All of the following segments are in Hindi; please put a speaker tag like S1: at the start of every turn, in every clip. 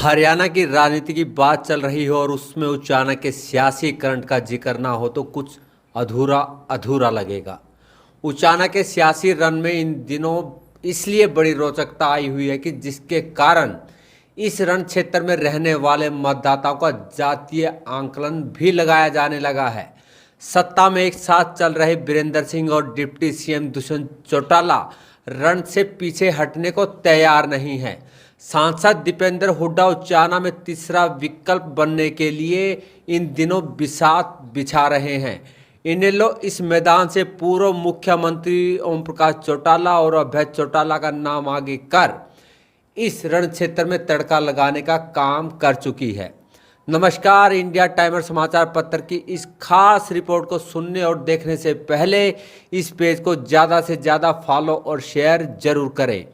S1: हरियाणा की राजनीति की बात चल रही हो और उसमें उचाना के सियासी करंट का जिक्र ना हो तो कुछ अधूरा अधूरा लगेगा। उचाना के सियासी रण में इन दिनों इसलिए बड़ी रोचकता आई हुई है कि जिसके कारण इस रण क्षेत्र में रहने वाले मतदाताओं का जातीय आंकलन भी लगाया जाने लगा है। सत्ता में एक साथ चल रहे वीरेंद्र सिंह और डिप्टी सीएम दुष्यंत चौटाला रण से पीछे हटने को तैयार नहीं है। सांसद दीपेंद्र हुड्डा उचाना में तीसरा विकल्प बनने के लिए इन दिनों बिसात बिछा रहे हैं। इनेलो इस मैदान से पूर्व मुख्यमंत्री ओम प्रकाश चौटाला और अभय चौटाला का नाम आगे कर इस रण क्षेत्र में तड़का लगाने का काम कर चुकी है। नमस्कार, इंडिया टाइमर समाचार पत्र की इस खास रिपोर्ट को सुनने और देखने से पहले इस पेज को ज़्यादा से ज़्यादा फॉलो और शेयर जरूर करें।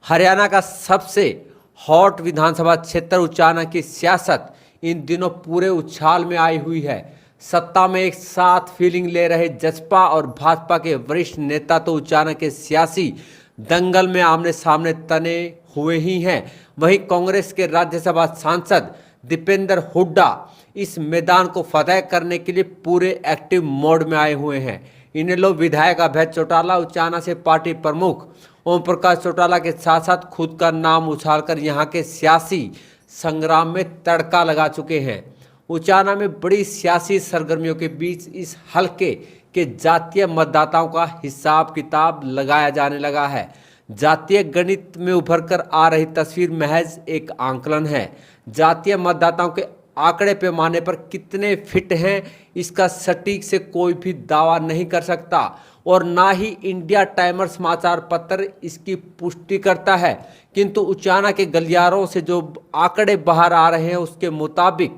S1: हरियाणा का सबसे हॉट विधानसभा क्षेत्र उचाना की सियासत इन दिनों पूरे उछाल में आई हुई है। सत्ता में एक साथ फीलिंग ले रहे जसपा और भाजपा के वरिष्ठ नेता तो उचाना के सियासी दंगल में आमने सामने तने हुए ही हैं। वहीं कांग्रेस के राज्यसभा सांसद दीपेंद्र हुड्डा इस मैदान को फतेह करने के लिए पूरे एक्टिव मोड में आए हुए हैं। इनेलो विधायक अभय चौटाला उचाना से पार्टी प्रमुख ओम प्रकाश चौटाला के साथ साथ खुद का नाम उछालकर यहां के सियासी संग्राम में तड़का लगा चुके हैं। उचाना में बड़ी सियासी सरगर्मियों के बीच इस हलके के जातीय मतदाताओं का हिसाब किताब लगाया जाने लगा है। जातीय गणित में उभर कर आ रही तस्वीर महज एक आंकलन है। जातीय मतदाताओं के आंकड़े पैमाने पर कितने फिट हैं इसका सटीक से कोई भी दावा नहीं कर सकता और ना ही इंडिया टाइमर समाचार पत्र इसकी पुष्टि करता है। किंतु उचाना के गलियारों से जो आंकड़े बाहर आ रहे हैं उसके मुताबिक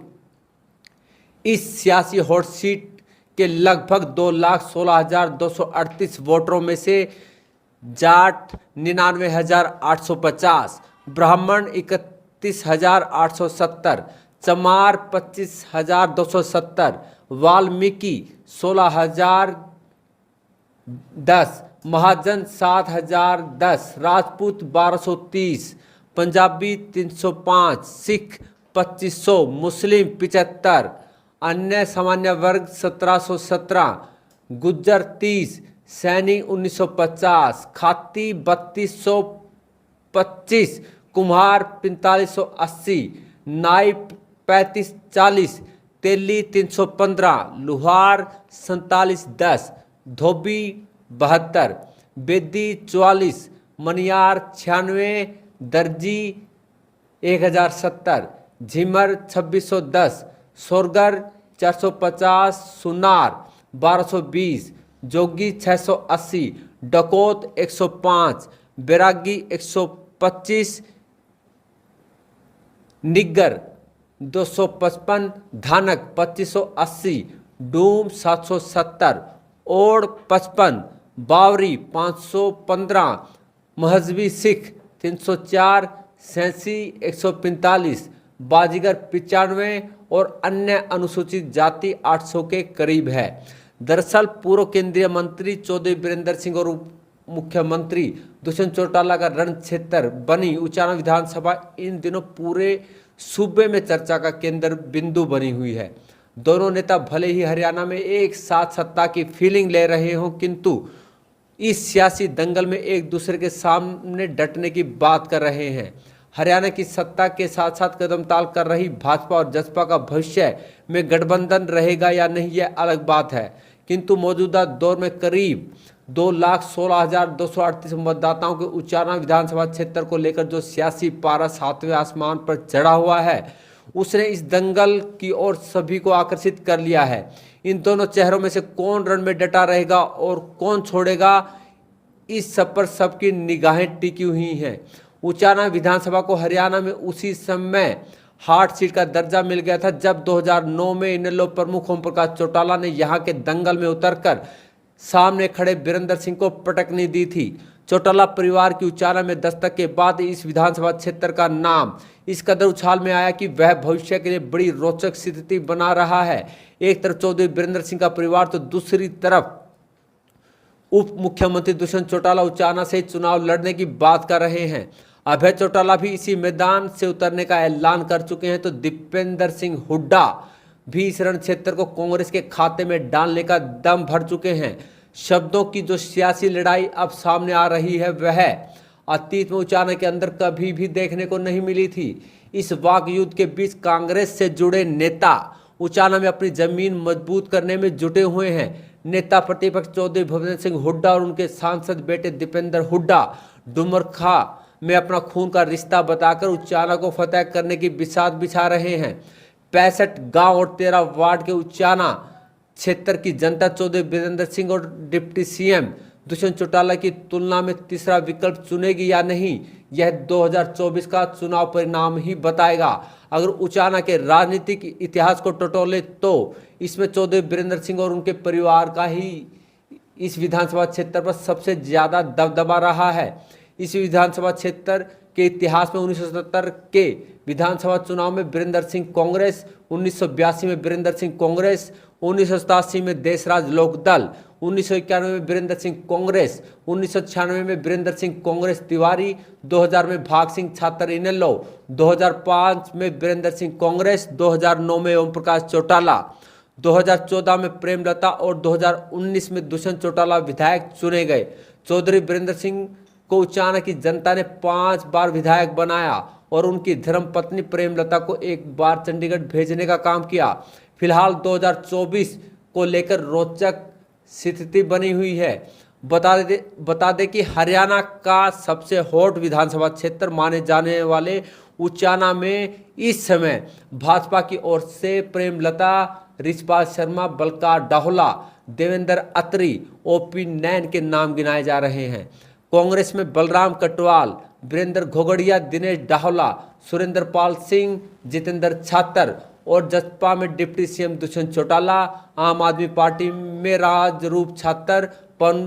S1: इस सियासी हॉट सीट के लगभग 2,16,238 वोटरों में से जाट 99,850, ब्राह्मण 31,870, चमार 25,270, वाल्मीकि 16,010, महाजन 7,010, राजपूत 1,230, पंजाबी 305, सिख 2,500, मुस्लिम 75, अन्य सामान्य वर्ग 1,717, गुज्जर 30, सैनी 1950, खाती 3,225, कुम्हार 4,580, नाई 3540, तेली 315, लुहार 4710, धोबी 72, बेदी 44, मनियार 96, दर्जी 1070, झिमर 2610, सोरगर 450, सुनार 1220, जोगी 680, डकोत 105, बैरागी 125, निग्गर 255, धानक 2580, डूम 770, ओड 55, बावरी 515, महजबी सिख 304, सैंसी 145, बाजीगर 95 और अन्य अनुसूचित जाति 800 के करीब है। दरअसल पूर्व केंद्रीय मंत्री चौधरी वीरेंद्र सिंह और उप मुख्यमंत्री दुष्यंत चौटाला का रण क्षेत्र बनी उचाना विधानसभा इन दिनों पूरे सूबे में चर्चा का केंद्र बिंदु बनी हुई है। दोनों नेता भले ही हरियाणा में एक साथ सत्ता की फीलिंग ले रहे हों किंतु इस सियासी दंगल में एक दूसरे के सामने डटने की बात कर रहे हैं। हरियाणा की सत्ता के साथ साथ कदमताल कर रही भाजपा और जसपा का भविष्य में गठबंधन रहेगा या नहीं यह अलग बात है, किंतु मौजूदा दौर में करीब 2,16,238 मतदाताओं के उचाना विधानसभा क्षेत्र को लेकर जो सियासी पारा सातवें आसमान पर चढ़ा हुआ है उसने इस दंगल की ओर सभी को आकर्षित कर लिया है। इन दोनों चेहरों में से कौन रण में डटा रहेगा और कौन छोड़ेगा, इस सब पर सबकी निगाहें टिकी हुई हैं। उचाना विधानसभा को हरियाणा में उसी समय हार्ट सीट का दर्जा मिल गया था जब 2009 में इनेलो प्रमुख ओम प्रकाश चौटाला ने यहां के दंगल में उतरकर सामने खड़े वीरेंद्र सिंह को पटकनी दी थी। चौटाला परिवार की उचाना में दस्तक के बाद इस विधानसभा क्षेत्र का नाम इस कदर उछाल में आया कि वह भविष्य के लिए बड़ी रोचक स्थिति बना रहा है। एक तरफ चौधरी वीरेंद्र सिंह का परिवार तो दूसरी तरफ उप मुख्यमंत्री दुष्यंत चौटाला उचाना से चुनाव लड़ने की बात कर रहे हैं। अभय चौटाला भी इसी मैदान से उतरने का ऐलान कर चुके हैं, तो दीपेंद्र सिंह हुड्डा भी इस रण क्षेत्र को कांग्रेस के खाते में डालने का दम भर चुके हैं। शब्दों की जो सियासी लड़ाई अब सामने आ रही है वह अतीत में उचाना के अंदर कभी भी देखने को नहीं मिली थी। इस वाक युद्ध के बीच कांग्रेस से जुड़े नेता उचाना में अपनी जमीन मजबूत करने में जुटे हुए हैं। नेता प्रतिपक्ष चौधरी भुवनेश्वर सिंह हुड्डा और उनके सांसद बेटे दीपेंद्र हुड्डा डुमरखा में अपना खून का रिश्ता बताकर उचाना को फतेह करने की बिसात बिछा रहे हैं। 65 गांव और 13 वार्ड के उचाना क्षेत्र की जनता चौधरी वीरेंद्र सिंह और डिप्टी सीएम दुष्यंत चौटाला की तुलना में तीसरा विकल्प चुनेगी या नहीं, यह 2024 का चुनाव परिणाम ही बताएगा। अगर उचाना के राजनीतिक इतिहास को टटोले तो इसमें चौधरी वीरेंद्र सिंह और उनके परिवार का ही इस विधानसभा क्षेत्र पर सबसे ज़्यादा दबदबा रहा है। इस विधानसभा क्षेत्र के इतिहास में 1977 के विधानसभा चुनाव में वीरेंद्र सिंह कांग्रेस, 1982 में वीरेंद्र सिंह कांग्रेस, 1987 में देशराज लोकदल, 1991 में वीरेंद्र सिंह कांग्रेस, 1996 में वीरेंद्र सिंह कांग्रेस तिवारी, 2000 में भाग सिंह छात्र इनेलो, 2005 में वीरेंद्र सिंह कांग्रेस, 2009 में ओम प्रकाश चौटाला, 2014 में प्रेमलता और 2019 में दुष्यंत चौटाला विधायक चुने गए। चौधरी वीरेंद्र सिंह को उचाना की जनता ने 5 बार विधायक बनाया और उनकी धर्मपत्नी प्रेमलता को 1 बार चंडीगढ़ भेजने का काम किया। फिलहाल 2024 को लेकर रोचक स्थिति बनी हुई है। बता दें कि हरियाणा का सबसे हॉट विधानसभा क्षेत्र माने जाने वाले उचाना में इस समय भाजपा की ओर से प्रेमलता, रिचपाल शर्मा, बलकार डाहला, देवेंद्र अत्री, ओपी नैन के नाम गिनाए जा रहे हैं। कांग्रेस में बलराम कटवाल, वीरेंद्र घोगड़िया, दिनेश डाहला, सुरेंद्र पाल सिंह, जितेंद्र छात्र और जसपा में डिप्टी सीएम दुष्यंत चौटाला। आम आदमी पार्टी में राजरूप छात्र पवन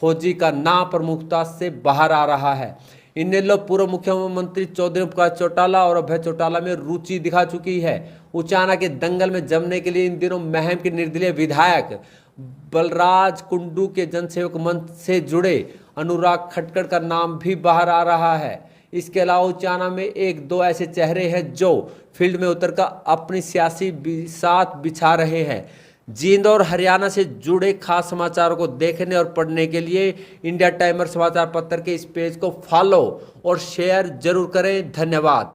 S1: फौजी का नाम प्रमुखता से बाहर आ रहा है। इनेलो पूर्व मुख्यमंत्री चौधरी प्रकाश चौटाला और अभय चौटाला में रुचि दिखा चुकी है। उचाना के दंगल में जमने के लिए इन दिनों महम के निर्दलीय विधायक बलराज कुंडू के जनसेवक मंच से जुड़े अनुराग खटकड़ का नाम भी बाहर आ रहा है। इसके अलावा उचाना में 1-2 ऐसे चेहरे हैं जो फील्ड में उतरकर अपनी सियासी बिसात बिछा रहे हैं। जींद और हरियाणा से जुड़े खास समाचारों को देखने और पढ़ने के लिए इंडिया टाइमर समाचार पत्र के इस पेज को फॉलो और शेयर जरूर करें। धन्यवाद।